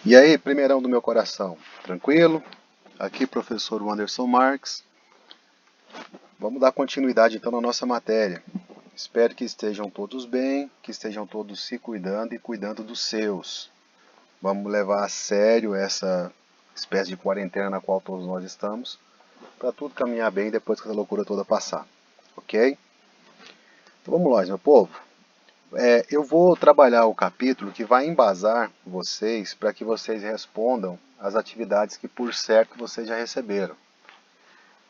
E aí, primeirão do meu coração, tranquilo? Aqui, professor Wanderson Marques. Vamos dar continuidade então na nossa matéria. Espero que estejam todos bem, que estejam todos se cuidando e cuidando dos seus. Vamos levar a sério essa espécie de quarentena na qual todos nós estamos, para tudo caminhar bem depois que essa loucura toda passar, ok? Então vamos lá, meu povo. Eu vou trabalhar o capítulo que vai embasar vocês para que vocês respondam as atividades que por certo vocês já receberam.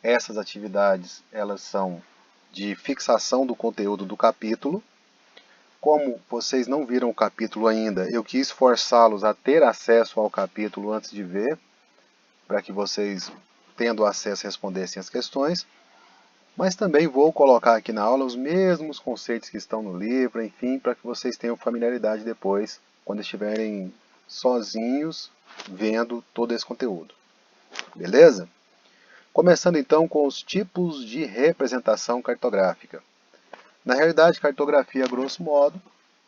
Essas atividades elas são de fixação do conteúdo do capítulo. Como vocês não viram o capítulo ainda, eu quis forçá-los a ter acesso ao capítulo antes de ver, para que vocês, tendo acesso, respondessem as questões. Mas também vou colocar aqui na aula os mesmos conceitos que estão no livro, enfim, para que vocês tenham familiaridade depois, quando estiverem sozinhos, vendo todo esse conteúdo. Beleza? Começando então com os tipos de representação cartográfica. Na realidade, cartografia, grosso modo,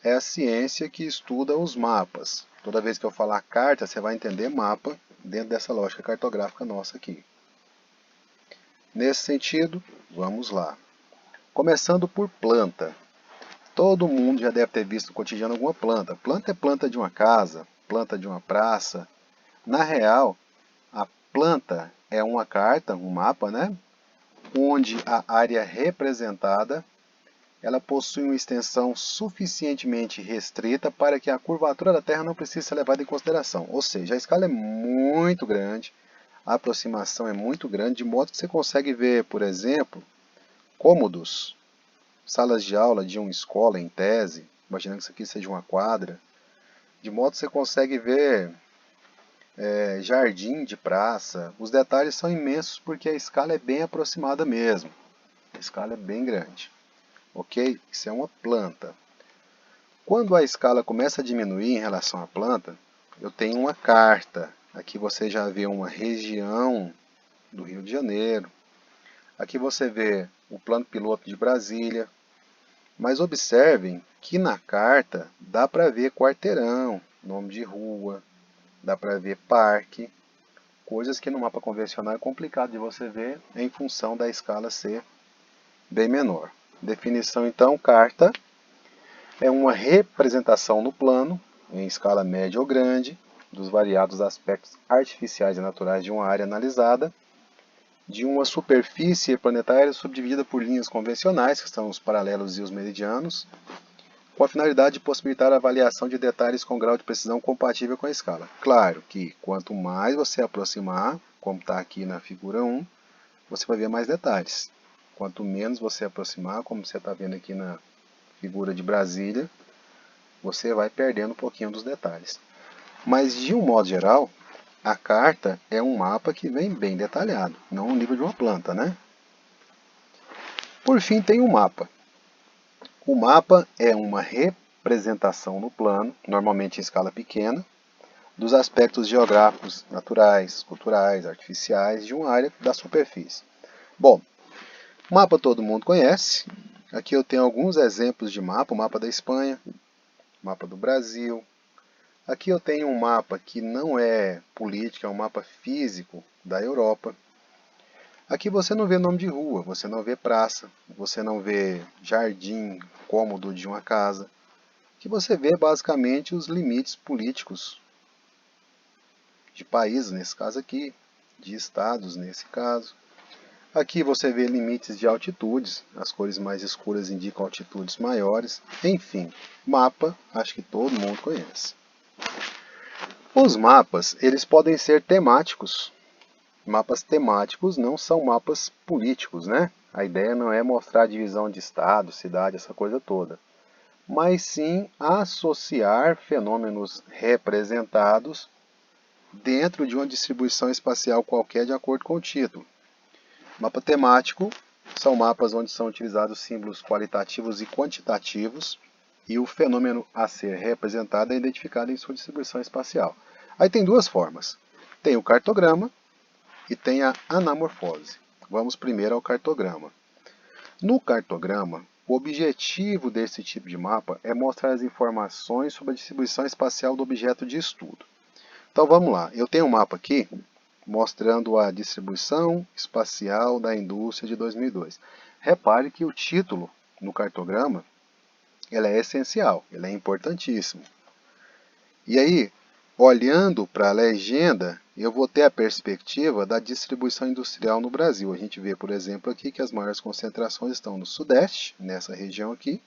é a ciência que estuda os mapas. Toda vez que eu falar carta, você vai entender mapa dentro dessa lógica cartográfica nossa aqui. Nesse sentido, vamos lá. Começando por planta. Todo mundo já deve ter visto no cotidiano alguma planta. Planta é planta de uma casa, planta de uma praça. Na real, a planta é uma carta, um mapa, né? Onde a área representada ela possui uma extensão suficientemente restrita para que a curvatura da Terra não precise ser levada em consideração. Ou seja, a escala é muito grande, a aproximação é muito grande, de modo que você consegue ver, por exemplo, cômodos, salas de aula de uma escola em tese, imaginando que isso aqui seja uma quadra, de modo que você consegue ver jardim de praça. Os detalhes são imensos porque a escala é bem aproximada mesmo. A escala é bem grande. Ok? Isso é uma planta. Quando a escala começa a diminuir em relação à planta, eu tenho uma carta. Aqui você já vê uma região do Rio de Janeiro. Aqui você vê o plano piloto de Brasília. Mas observem que na carta dá para ver quarteirão, nome de rua, dá para ver parque, coisas que no mapa convencional é complicado de você ver em função da escala ser bem menor. Definição então, carta é uma representação no plano, em escala média ou grande, dos variados aspectos artificiais e naturais de uma área analisada, de uma superfície planetária subdividida por linhas convencionais, que são os paralelos e os meridianos, com a finalidade de possibilitar a avaliação de detalhes com grau de precisão compatível com a escala. Claro que quanto mais você aproximar, como está aqui na figura 1, você vai ver mais detalhes. Quanto menos você aproximar, como você está vendo aqui na figura de Brasília, você vai perdendo um pouquinho dos detalhes. Mas, de um modo geral, a carta é um mapa que vem bem detalhado, não no nível de uma planta, né? Por fim, tem um mapa. O mapa é uma representação no plano, normalmente em escala pequena, dos aspectos geográficos, naturais, culturais, artificiais de uma área da superfície. Bom, mapa todo mundo conhece. Aqui eu tenho alguns exemplos de mapa, o mapa da Espanha, mapa do Brasil. Aqui eu tenho um mapa que não é político, é um mapa físico da Europa. Aqui você não vê nome de rua, você não vê praça, você não vê jardim, cômodo de uma casa. Aqui você vê basicamente os limites políticos de países, nesse caso aqui, de estados, nesse caso. Aqui você vê limites de altitudes, as cores mais escuras indicam altitudes maiores. Enfim, mapa, acho que todo mundo conhece. Os mapas, eles podem ser temáticos. Mapas temáticos não são mapas políticos, né? A ideia não é mostrar a divisão de estado, cidade, essa coisa toda. Mas sim associar fenômenos representados dentro de uma distribuição espacial qualquer de acordo com o título. Mapa temático são mapas onde são utilizados símbolos qualitativos e quantitativos e o fenômeno a ser representado é identificado em sua distribuição espacial. Aí tem duas formas. Tem o cartograma e tem a anamorfose. Vamos primeiro ao cartograma. No cartograma, o objetivo desse tipo de mapa é mostrar as informações sobre a distribuição espacial do objeto de estudo. Então vamos lá, eu tenho um mapa aqui mostrando a distribuição espacial da indústria de 2002. Repare que o título no cartograma ele é essencial, ele é importantíssimo. E aí, olhando para a legenda, eu vou ter a perspectiva da distribuição industrial no Brasil. A gente vê, por exemplo, aqui que as maiores concentrações estão no Sudeste, nessa região aqui,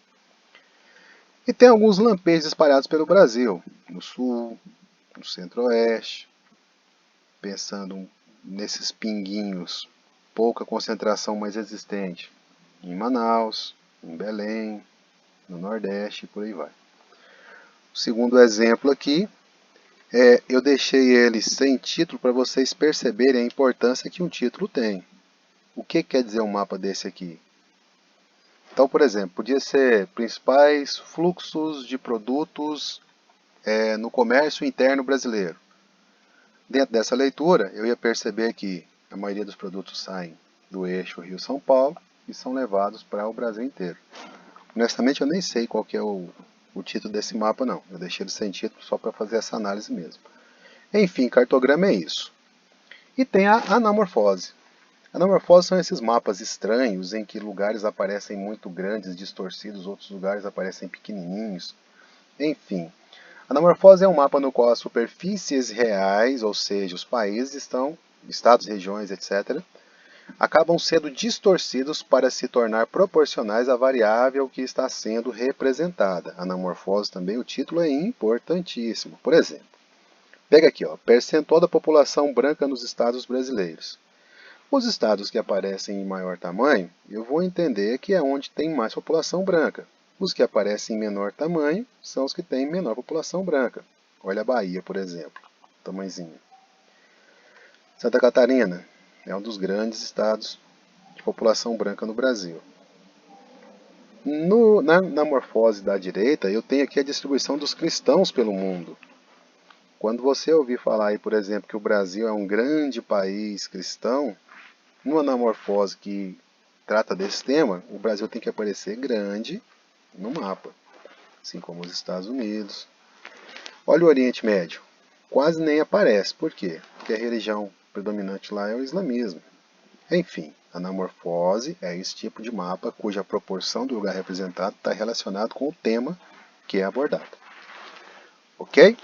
e tem alguns lampejos espalhados pelo Brasil, no Sul, no Centro-Oeste, pensando nesses pinguinhos, pouca concentração mais existente em Manaus, em Belém, no Nordeste e por aí vai. O segundo exemplo aqui, eu deixei ele sem título para vocês perceberem a importância que um título tem. O que quer dizer um mapa desse aqui? Então, por exemplo, podia ser principais fluxos de produtos no comércio interno brasileiro. Dentro dessa leitura, eu ia perceber que a maioria dos produtos saem do eixo Rio-São Paulo e são levados para o Brasil inteiro. Honestamente, eu nem sei qual que é o título desse mapa, não. Eu deixei ele sem título só para fazer essa análise mesmo. Enfim, cartograma é isso. E tem a anamorfose. Anamorfose são esses mapas estranhos em que lugares aparecem muito grandes, distorcidos, outros lugares aparecem pequenininhos. Enfim, anamorfose é um mapa no qual as superfícies reais, ou seja, os países estados, regiões, etc., acabam sendo distorcidos para se tornar proporcionais à variável que está sendo representada. Anamorfose também, o título é importantíssimo. Por exemplo, pega aqui, percentual da população branca nos estados brasileiros. Os estados que aparecem em maior tamanho, eu vou entender que é onde tem mais população branca. Os que aparecem em menor tamanho são os que têm menor população branca. Olha a Bahia, por exemplo, tamanhozinho. Santa Catarina é um dos grandes estados de população branca no Brasil. Na morfose da direita, eu tenho aqui a distribuição dos cristãos pelo mundo. Quando você ouvir falar aí, por exemplo, que o Brasil é um grande país cristão, numa anamorfose que trata desse tema, o Brasil tem que aparecer grande no mapa, assim como os Estados Unidos. Olha o Oriente Médio, quase nem aparece. Por quê? Porque a religião predominante lá é o islamismo. Enfim, a anamorfose é esse tipo de mapa cuja proporção do lugar representado está relacionado com o tema que é abordado. Ok?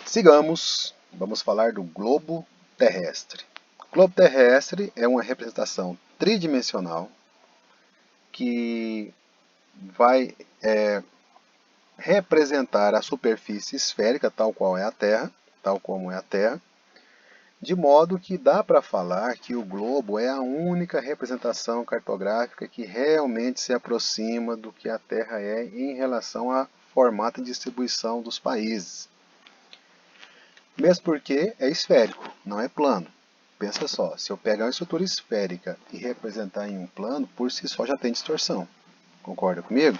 Sigamos, vamos falar do globo terrestre. O globo terrestre é uma representação tridimensional que vai representar a superfície esférica, tal como é a Terra, de modo que dá para falar que o globo é a única representação cartográfica que realmente se aproxima do que a Terra é em relação a formato e distribuição dos países. Mesmo porque é esférico, não é plano. Pensa só, se eu pegar uma estrutura esférica e representar em um plano, por si só já tem distorção. Concorda comigo?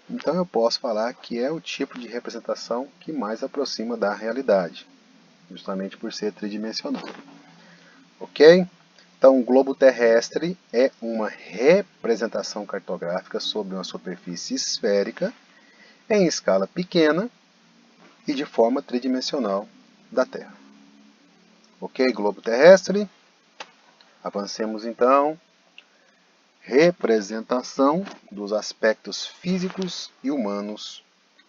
Então eu posso falar que é o tipo de representação que mais aproxima da realidade, justamente por ser tridimensional. Ok? Então o globo terrestre é uma representação cartográfica sobre uma superfície esférica em escala pequena e de forma tridimensional da Terra. Ok, globo terrestre. Avancemos então. Representação dos aspectos físicos e humanos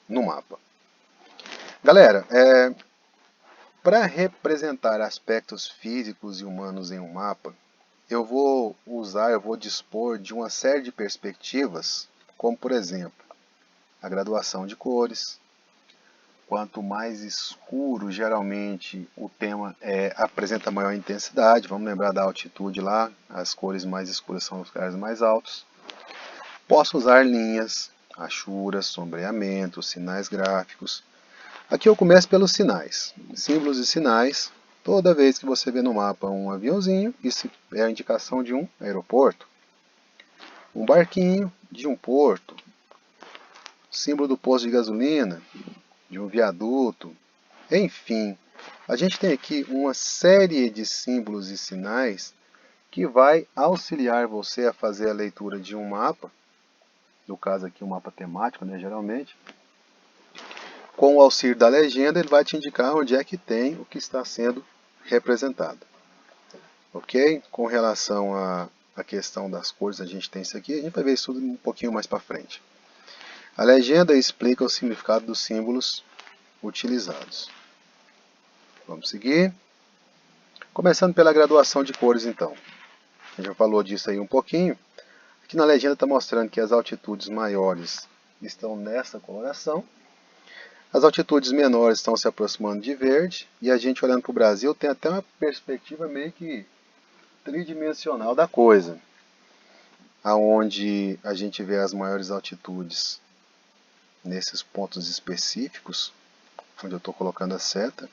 no mapa. Galera, para representar aspectos físicos e humanos em um mapa, eu vou dispor de uma série de perspectivas, como por exemplo, a graduação de cores. Quanto mais escuro, geralmente o tema apresenta maior intensidade. Vamos lembrar da altitude lá, as cores mais escuras são os lugares mais altos. Posso usar linhas, achuras, sombreamentos, sinais gráficos. Aqui eu começo pelos sinais. Símbolos e sinais. Toda vez que você vê no mapa um aviãozinho, isso é a indicação de um aeroporto. Um barquinho, de um porto. Símbolo do posto de gasolina, de um viaduto. Enfim, a gente tem aqui uma série de símbolos e sinais que vai auxiliar você a fazer a leitura de um mapa. No caso aqui, um mapa temático, geralmente. Com o auxílio da legenda, ele vai te indicar onde é que tem o que está sendo representado. Ok? Com relação à questão das cores, a gente tem isso aqui. A gente vai ver isso tudo um pouquinho mais para frente. A legenda explica o significado dos símbolos utilizados. Vamos seguir. Começando pela graduação de cores, então. A gente já falou disso aí um pouquinho. Aqui na legenda está mostrando que as altitudes maiores estão nessa coloração. As altitudes menores estão se aproximando de verde. E a gente olhando para o Brasil tem até uma perspectiva meio que tridimensional da coisa. Aonde a gente vê as maiores altitudes nesses pontos específicos, onde eu estou colocando a seta.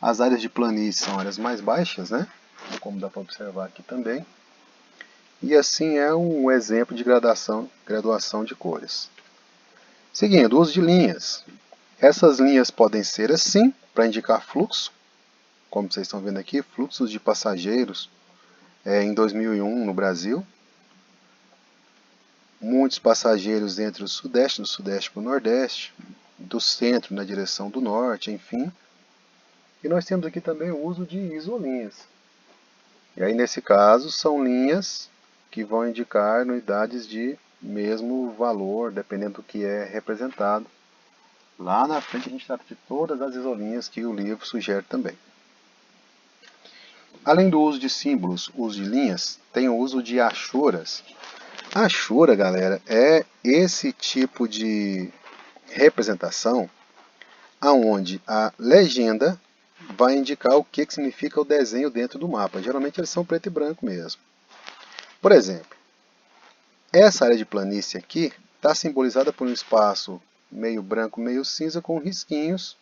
As áreas de planície são áreas mais baixas, né? Como dá para observar aqui também. E assim é um exemplo de graduação de cores. Seguindo, uso de linhas. Essas linhas podem ser assim, para indicar fluxo, como vocês estão vendo aqui, fluxos de passageiros em 2001 no Brasil. Muitos passageiros entre o sudeste, do sudeste para o nordeste, do centro na direção do norte, enfim. E nós temos aqui também o uso de isolinhas. E aí nesse caso são linhas que vão indicar unidades de mesmo valor, dependendo do que é representado. Lá na frente a gente trata de todas as isolinhas que o livro sugere também. Além do uso de símbolos, uso de linhas, tem o uso de achuras. A achura, galera, é esse tipo de representação aonde a legenda vai indicar o que significa o desenho dentro do mapa. Geralmente eles são preto e branco mesmo. Por exemplo, essa área de planície aqui está simbolizada por um espaço meio branco, meio cinza, com risquinhos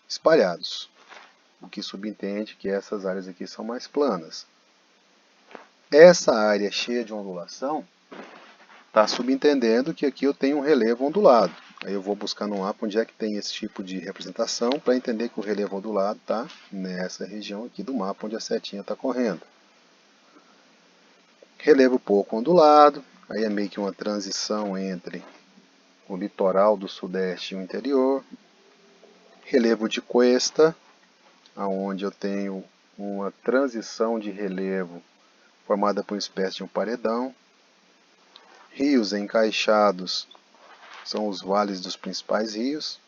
espalhados. O que subentende que essas áreas aqui são mais planas. Essa área cheia de ondulação está subentendendo que aqui eu tenho um relevo ondulado. Aí eu vou buscar no mapa onde é que tem esse tipo de representação para entender que o relevo ondulado está nessa região aqui do mapa onde a setinha está correndo. Relevo pouco ondulado, aí é meio que uma transição entre o litoral do sudeste e o interior. Relevo de cuesta, onde eu tenho uma transição de relevo formada por uma espécie de um paredão. Rios encaixados são os vales dos principais rios.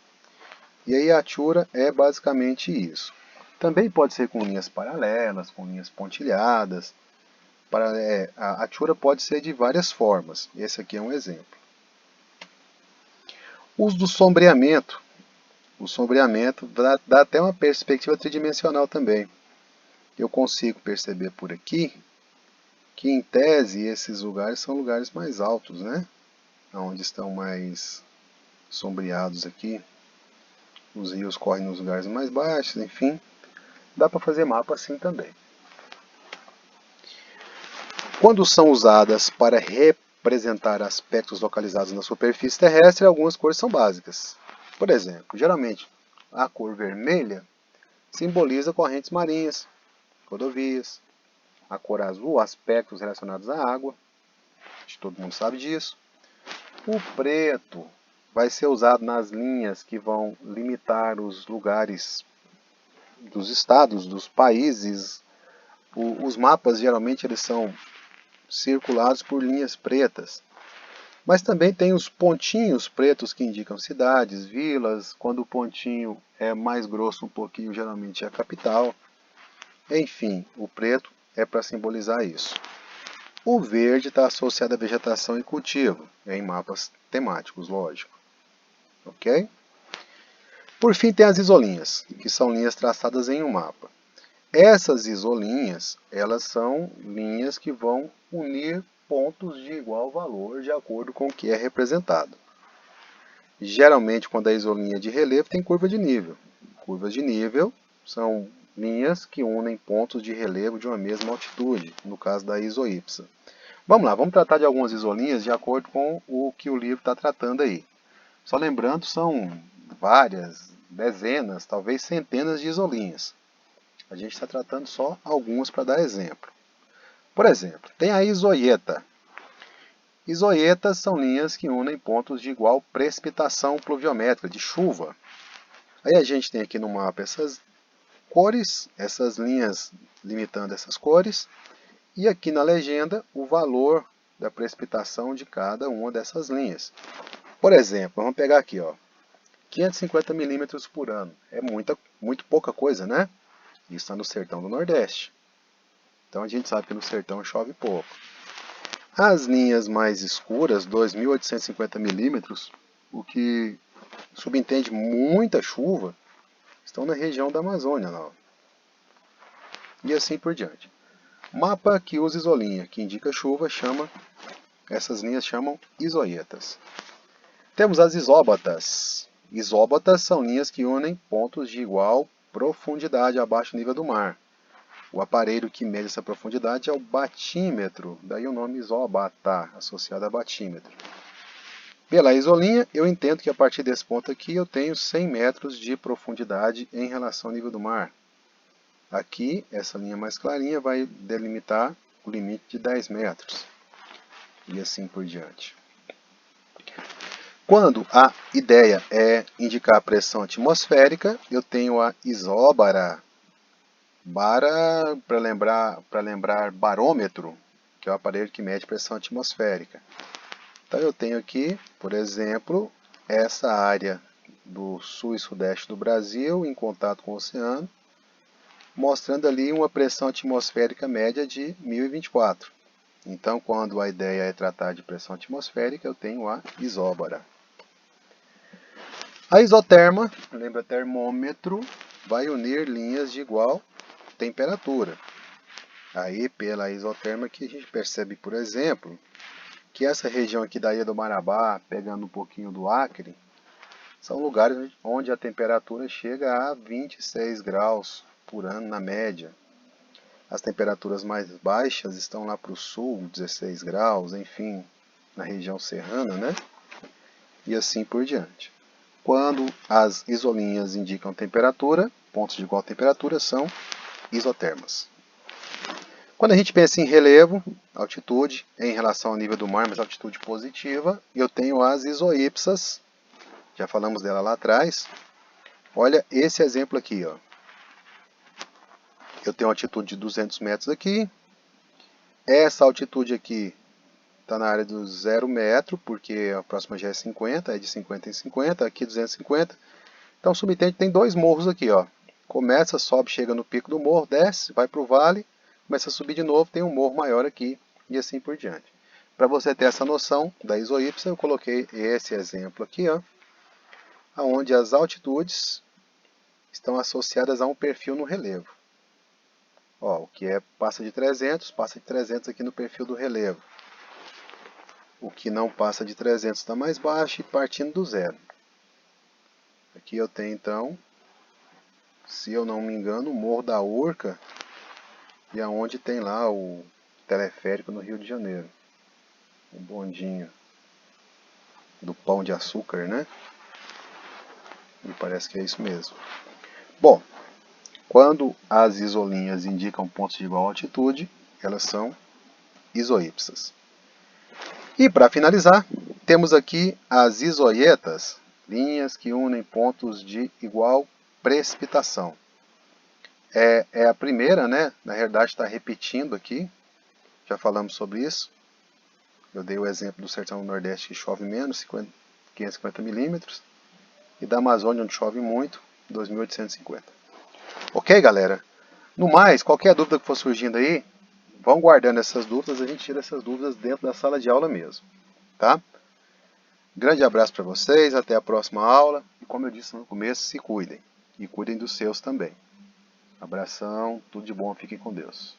E aí a achura é basicamente isso. Também pode ser com linhas paralelas, com linhas pontilhadas. A achura pode ser de várias formas. Esse aqui é um exemplo. Uso do sombreamento. O sombreamento dá até uma perspectiva tridimensional também. Eu consigo perceber por aqui que, em tese, esses lugares são lugares mais altos, né? Onde estão mais sombreados aqui. Os rios correm nos lugares mais baixos, enfim. Dá para fazer mapa assim também. Quando são usadas para representar aspectos localizados na superfície terrestre, algumas cores são básicas. Por exemplo, geralmente a cor vermelha simboliza correntes marinhas, rodovias. A cor azul, aspectos relacionados à água. Acho que todo mundo sabe disso. O preto vai ser usado nas linhas que vão limitar os lugares dos estados, dos países. Os mapas geralmente eles são circulados por linhas pretas. Mas também tem os pontinhos pretos que indicam cidades, vilas. Quando o pontinho é mais grosso um pouquinho, geralmente é a capital. Enfim, o preto é para simbolizar isso. O verde está associado à vegetação e cultivo, em mapas temáticos, lógico. Ok? Por fim, tem as isolinhas, que são linhas traçadas em um mapa. Essas isolinhas, elas são linhas que vão unir pontos de igual valor de acordo com o que é representado. Geralmente, quando a isolinha é de relevo, tem curva de nível. Curvas de nível são linhas que unem pontos de relevo de uma mesma altitude, no caso da isoípsa. Vamos lá, vamos tratar de algumas isolinhas de acordo com o que o livro está tratando aí. Só lembrando, são várias, dezenas, talvez centenas de isolinhas. A gente está tratando só algumas para dar exemplo. Por exemplo, tem a isoieta. Isoietas são linhas que unem pontos de igual precipitação pluviométrica, de chuva. Aí a gente tem aqui no mapa essas cores, essas linhas limitando essas cores, e aqui na legenda o valor da precipitação de cada uma dessas linhas. Por exemplo, vamos pegar aqui, ó, 550 milímetros por ano. É muito pouca coisa, né? Isso está no sertão do Nordeste. Então a gente sabe que no sertão chove pouco. As linhas mais escuras, 2.850 milímetros, o que subentende muita chuva, estão na região da Amazônia. Lá. E assim por diante. Mapa que usa isolinha, que indica chuva, essas linhas chamam isoietas. Temos as isóbatas. Isóbatas são linhas que unem pontos de igual profundidade abaixo do nível do mar. O aparelho que mede essa profundidade é o batímetro, daí o nome isóbata, associado a batímetro. Pela isolinha, eu entendo que a partir desse ponto aqui eu tenho 100 metros de profundidade em relação ao nível do mar. Aqui, essa linha mais clarinha vai delimitar o limite de 10 metros. E assim por diante. Quando a ideia é indicar a pressão atmosférica, eu tenho a isóbara. Bara, para lembrar barômetro, que é o aparelho que mede pressão atmosférica. Então eu tenho aqui, por exemplo, essa área do sul e sudeste do Brasil em contato com o oceano, mostrando ali uma pressão atmosférica média de 1024. Então, quando a ideia é tratar de pressão atmosférica, eu tenho a isóbara. A isoterma, lembra termômetro, vai unir linhas de igual temperatura. Aí, pela isoterma, que a gente percebe, por exemplo, que essa região aqui da Ilha do Marabá, pegando um pouquinho do Acre, são lugares onde a temperatura chega a 26 graus por ano na média. As temperaturas mais baixas estão lá para o sul, 16 graus, enfim, na região serrana, né? E assim por diante. Quando as isolinhas indicam temperatura, pontos de igual temperatura são isotermas. Quando a gente pensa em relevo, altitude em relação ao nível do mar, mas altitude positiva, eu tenho as isoípsas, já falamos dela lá atrás. Olha esse exemplo aqui, ó. Eu tenho uma altitude de 200 metros aqui. Essa altitude aqui está na área do 0 metro, porque a próxima já é 50, é de 50 em 50, aqui 250. Então, subentende tem dois morros aqui, ó. Começa, sobe, chega no pico do morro, desce, vai para o vale, começa a subir de novo, tem um morro maior aqui, e assim por diante. Para você ter essa noção da isoípsa, eu coloquei esse exemplo aqui, ó, onde as altitudes estão associadas a um perfil no relevo. Ó, o que passa de 300, passa de 300 aqui no perfil do relevo. O que não passa de 300 está mais baixo e partindo do zero. Aqui eu tenho então, se eu não me engano, o Morro da Urca, e aonde tem lá o teleférico no Rio de Janeiro. O bondinho do Pão de Açúcar, né? Me parece que é isso mesmo. Bom, quando as isolinhas indicam pontos de igual altitude, elas são isoípsas. E para finalizar, temos aqui as isoietas, linhas que unem pontos de igual precipitação. É a primeira, né? Na verdade está repetindo aqui, já falamos sobre isso. Eu dei o exemplo do sertão do Nordeste que chove menos, 550 milímetros, e da Amazônia onde chove muito, 2.850. Ok, galera? No mais, qualquer dúvida que for surgindo aí, vão guardando essas dúvidas, a gente tira essas dúvidas dentro da sala de aula mesmo, tá? Grande abraço para vocês, até a próxima aula, e como eu disse no começo, se cuidem, e cuidem dos seus também. Abração, tudo de bom, fiquem com Deus.